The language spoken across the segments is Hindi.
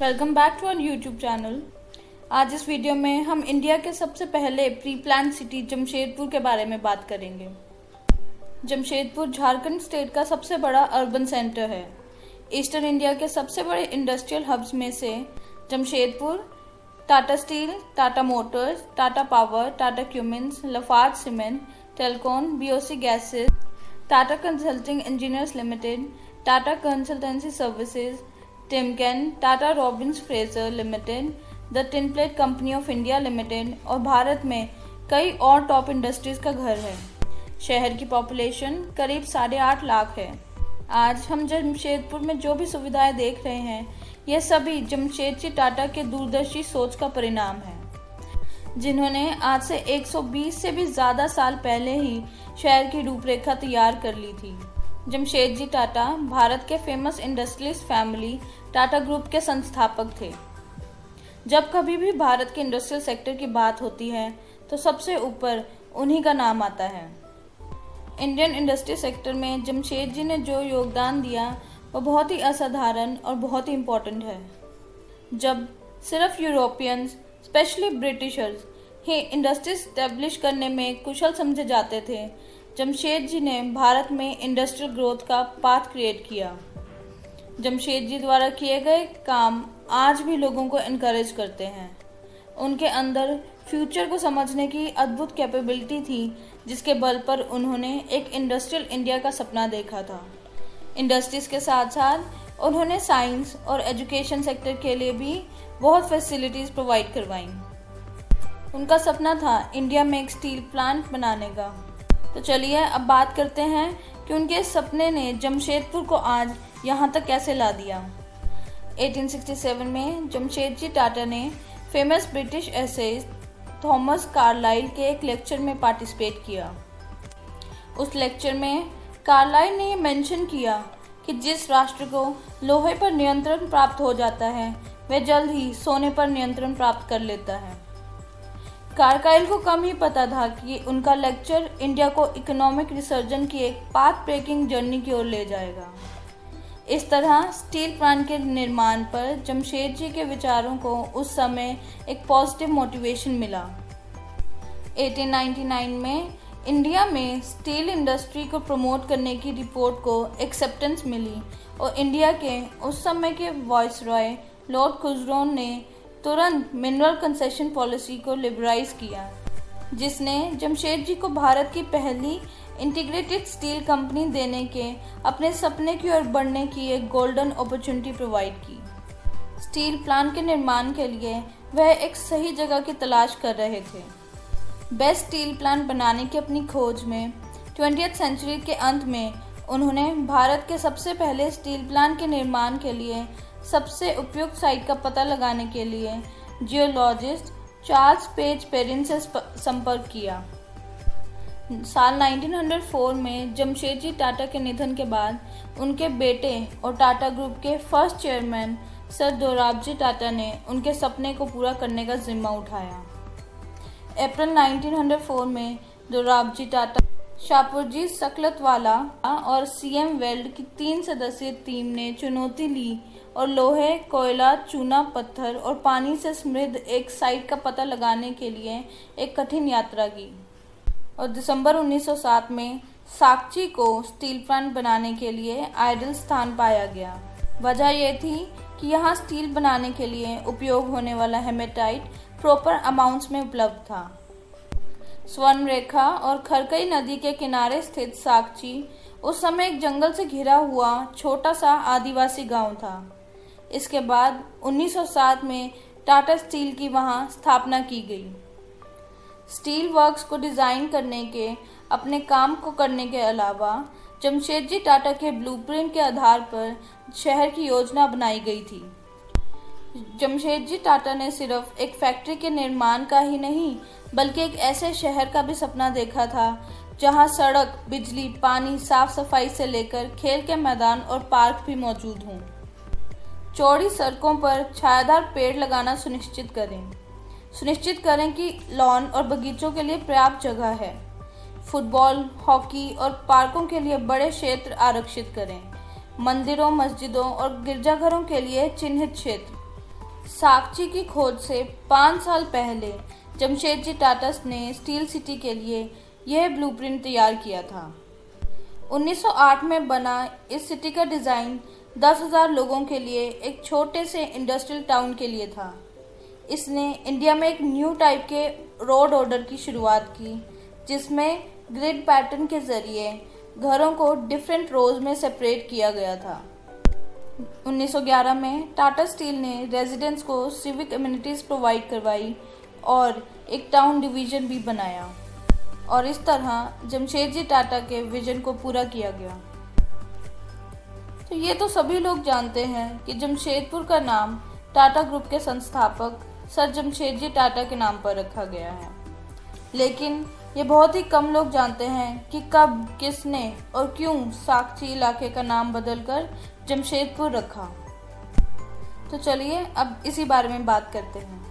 Welcome back to our YouTube channel. आज इस वीडियो में हम इंडिया के सबसे पहले प्री प्लान सिटी जमशेदपुर के बारे में बात करेंगे। जमशेदपुर झारखंड स्टेट का सबसे बड़ा अर्बन सेंटर है। ईस्टर्न इंडिया के सबसे बड़े इंडस्ट्रियल हब्स में से Jamshedpur Tata Steel, Tata Motors, Tata Power, Tata Cummins, Lafarge Cement, Telcon, BOC Gases, Tata Consulting Engineers Limited, Tata Consultancy Services, Timken, Tata Robins Fraser Limited, the Tin Plate Company of India Limited और भारत में कई और टॉप इंडस्ट्रीज का घर है। शहर की पॉपुलेशन करीब 8.5 लाख है। आज हम जमशेदपुर में जो भी सुविधाएं देख रहे हैं, ये सभी जमशेदजी टाटा के दूरदर्शी सोच का परिणाम है, जिन्होंने आज से 120 से भी ज़्यादा साल पहले ही शहर की रूपरेखा तैयार कर ली थी। जमशेदजी टाटा भारत के famous industrialist family Tata group के संस्थापक थे। जब कभी भी भारत के इंडस्ट्रियल सेक्टर की बात होती है तो सबसे ऊपर उन्हीं का नाम आता है। इंडियन इंडस्ट्री सेक्टर में जमशेदजी ने जो योगदान दिया वो बहुत ही असाधारण और बहुत ही इम्पोर्टेंट है। जब सिर्फ यूरोपियंस, स्पेशली ब्रिटिशर्स ही इंडस्ट्री स्टैब्लिश करने में कुशल समझे जाते थे, जमशेदजी ने भारत में इंडस्ट्रियल ग्रोथ का पाथ क्रिएट किया। जमशेदजी द्वारा किए गए काम आज भी लोगों को इनकरेज करते हैं। उनके अंदर फ्यूचर को समझने की अद्भुत कैपेबिलिटी थी, जिसके बल पर उन्होंने एक इंडस्ट्रियल इंडिया का सपना देखा था। इंडस्ट्रीज के साथ साथ उन्होंने साइंस और एजुकेशन सेक्टर के लिए भी बहुत फैसिलिटीज़ प्रोवाइड करवाई। उनका सपना था इंडिया में एक स्टील प्लांट बनाने का। तो चलिए अब बात करते हैं कि उनके सपने ने जमशेदपुर को आज यहाँ तक कैसे ला दिया। 1867 में जमशेदजी टाटा ने famous British essayist Thomas Carlyle के एक लेक्चर में पार्टिसिपेट किया। उस लेक्चर में कार्लाइल ने ये मेंशन किया कि जिस राष्ट्र को लोहे पर नियंत्रण प्राप्त हो जाता है, वह जल्द ही सोने पर नियंत्रण प्राप्त कर लेता है। कार्लाइल को कम ही पता था कि उनका लेक्चर इंडिया को इकोनॉमिक रिसर्जन की एक पाथ ब्रेकिंग जर्नी की ओर ले जाएगा। इस तरह स्टील प्लांट के निर्माण पर जमशेदजी के विचारों को उस समय एक पॉजिटिव मोटिवेशन मिला। 1899 में इंडिया में स्टील इंडस्ट्री को प्रमोट करने की रिपोर्ट को एक्सेप्टेंस मिली और इंडिया के उस समय के वाइसरॉय लॉर्ड कुजरोन ने तुरंत मिनरल कंसेशन पॉलिसी को लिबरलाइज किया, जिसने जमशेदजी को भारत की पहली इंटीग्रेटेड स्टील कंपनी देने के अपने सपने की ओर बढ़ने की एक गोल्डन अपॉर्चुनिटी प्रोवाइड की। स्टील प्लांट के निर्माण के लिए वह एक सही जगह की तलाश कर रहे थे। बेस्ट स्टील प्लांट बनाने की अपनी खोज में 20th सेंचुरी के अंत में उन्होंने भारत के सबसे पहले स्टील प्लांट के निर्माण के लिए सबसे उपयुक्त साइट का पता लगाने के लिए जियोलॉजिस्ट चार्ल्स पेज पेरिन से संपर्क किया। साल 1904 में जमशेदजी टाटा के निधन के बाद उनके बेटे और टाटा ग्रुप के first chairman sir Dorabji Tata ने उनके सपने को पूरा करने का जिम्मा उठाया। अप्रैल 1904 में दोराबजी टाटा, शाहपुरजी सकलतवाला और सीएम वेल्ड की 3 सदस्यीय टीम ने चुनौती ली और लोहे, कोयला, चूना पत्थर और पानी से समृद्ध एक साइट का पता लगाने के लिए एक कठिन यात्रा की और दिसंबर 1907 में साकची को स्टील प्लांट बनाने के लिए आइडियल स्थान पाया गया। वजह यह थी कि यहाँ स्टील बनाने के लिए उपयोग होने वाला हेमेटाइट प्रॉपर अमाउंट्स में उपलब्ध था। स्वर्ण रेखा और खरकई नदी के किनारे स्थित साकची उस समय एक जंगल से घिरा हुआ छोटा सा आदिवासी गांव था। इसके बाद 1907 में टाटा स्टील की वहां स्थापना की गई। स्टील वर्क्स को डिज़ाइन करने के अपने काम को करने के अलावा जमशेदजी टाटा के ब्लूप्रिंट के आधार पर शहर की योजना बनाई गई थी। जमशेदजी टाटा ने सिर्फ एक फैक्ट्री के निर्माण का ही नहीं, बल्कि एक ऐसे शहर का भी सपना देखा था जहां सड़क, बिजली, पानी, साफ सफाई से लेकर खेल के मैदान और पार्क भी मौजूद हों। चौड़ी सड़कों पर छायादार पेड़ लगाना सुनिश्चित करें कि लॉन और बगीचों के लिए पर्याप्त जगह है। फुटबॉल, हॉकी और पार्कों के लिए बड़े क्षेत्र आरक्षित करें। मंदिरों, मस्जिदों और गिरजाघरों के लिए चिन्हित क्षेत्र साक्ची की खोज से 5 साल पहले जमशेदजी टाटा ने स्टील सिटी के लिए यह ब्लूप्रिंट तैयार किया था। 1908 में बना इस सिटी का डिज़ाइन 10,000 लोगों के लिए एक छोटे से इंडस्ट्रियल टाउन के लिए था। इसने इंडिया में एक न्यू टाइप के रोड ऑर्डर की शुरुआत की, जिसमें ग्रिड पैटर्न के ज़रिए घरों को डिफरेंट रोज में सेपरेट किया गया था। 1911 में टाटा स्टील ने रेजिडेंट्स को सिविक एमिनिटीज़ प्रोवाइड करवाई और एक टाउन डिवीज़न भी बनाया, और इस तरह जमशेदजी टाटा के विजन को पूरा किया गया। तो ये तो सभी लोग जानते हैं कि जमशेदपुर का नाम टाटा ग्रुप के संस्थापक सर जमशेदजी टाटा के नाम पर रखा गया है, लेकिन ये बहुत ही कम लोग जानते हैं कि कब, किसने और क्यों साक्ची इलाके का नाम बदलकर जमशेदपुर रखा। तो चलिए अब इसी बारे में बात करते हैं।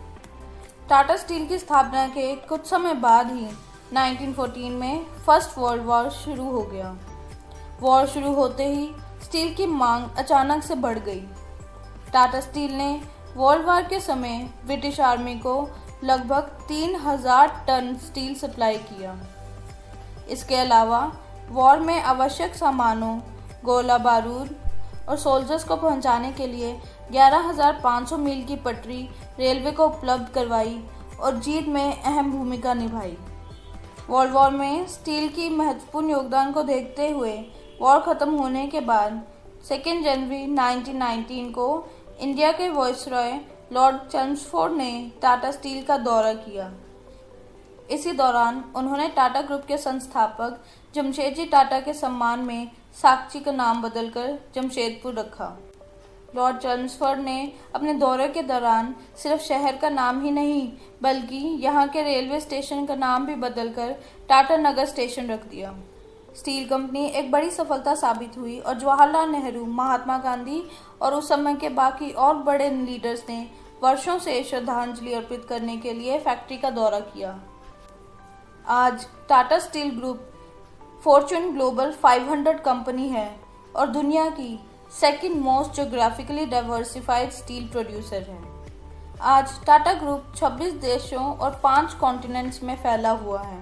टाटा स्टील की स्थापना के कुछ समय बाद ही 1914 में फर्स्ट वर्ल्ड वॉर शुरू हो गया। वॉर शुरू होते ही स्टील की मांग अचानक से बढ़ गई। टाटा स्टील ने वर्ल्ड वॉर के समय ब्रिटिश आर्मी को लगभग 3,000 टन स्टील सप्लाई किया। इसके अलावा वॉर में आवश्यक सामानों, गोला बारूद और सोल्जर्स को पहुंचाने के लिए 11,500 मील की पटरी रेलवे को उपलब्ध करवाई और जीत में अहम भूमिका निभाई। वर्ल्ड वॉर में स्टील की महत्वपूर्ण योगदान को देखते हुए वॉर खत्म होने के बाद 2 जनवरी 1919 को इंडिया के वायसरॉय लॉर्ड चेम्सफोर्ड ने टाटा स्टील का दौरा किया। इसी दौरान उन्होंने टाटा ग्रुप के संस्थापक जमशेदजी टाटा के सम्मान में साक्ची का नाम बदलकर जमशेदपुर रखा। लॉर्ड चेम्सफोर्ड ने अपने दौरे के दौरान सिर्फ शहर का नाम ही नहीं, बल्कि यहाँ के रेलवे स्टेशन का नाम भी बदलकर टाटा नगर स्टेशन रख दिया। स्टील कंपनी एक बड़ी सफलता साबित हुई और जवाहरलाल नेहरू, महात्मा गांधी और उस समय के बाकी और बड़े लीडर्स ने वर्षों से श्रद्धांजलि अर्पित करने के लिए फैक्ट्री का दौरा किया। आज Tata steel group Fortune global 500 company है और दुनिया की second most geographically diversified steel producer है। आज टाटा ग्रुप 26 देशों और 5 कॉन्टिनेंट्स में फैला हुआ है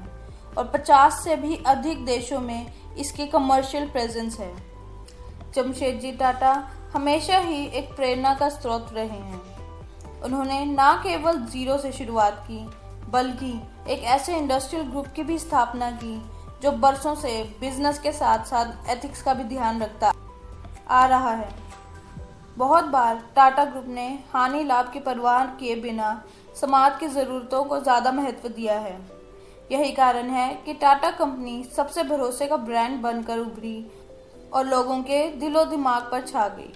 और 50 से भी अधिक देशों में इसकी कमर्शियल प्रेजेंस है। जमशेदजी टाटा हमेशा ही एक प्रेरणा का स्रोत रहे हैं। उन्होंने न केवल जीरो से शुरुआत की, बल्कि एक ऐसे इंडस्ट्रियल ग्रुप की भी स्थापना की जो बरसों से बिजनेस के साथ साथ एथिक्स का भी ध्यान रखता आ रहा है। बहुत बार टाटा ग्रुप ने हानि लाभ की परवाह किए बिना समाज की ज़रूरतों को ज़्यादा महत्व दिया है। यही कारण है कि टाटा कंपनी सबसे भरोसे का ब्रांड बनकर उभरी और लोगों के दिलो दिमाग पर छा गई।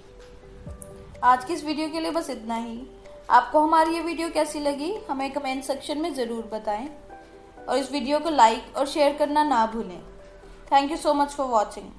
आज की इस वीडियो के लिए बस इतना ही। आपको हमारी ये वीडियो कैसी लगी हमें कमेंट सेक्शन में ज़रूर बताएं और इस वीडियो को लाइक और शेयर करना ना भूलें। Thank you so much for watching.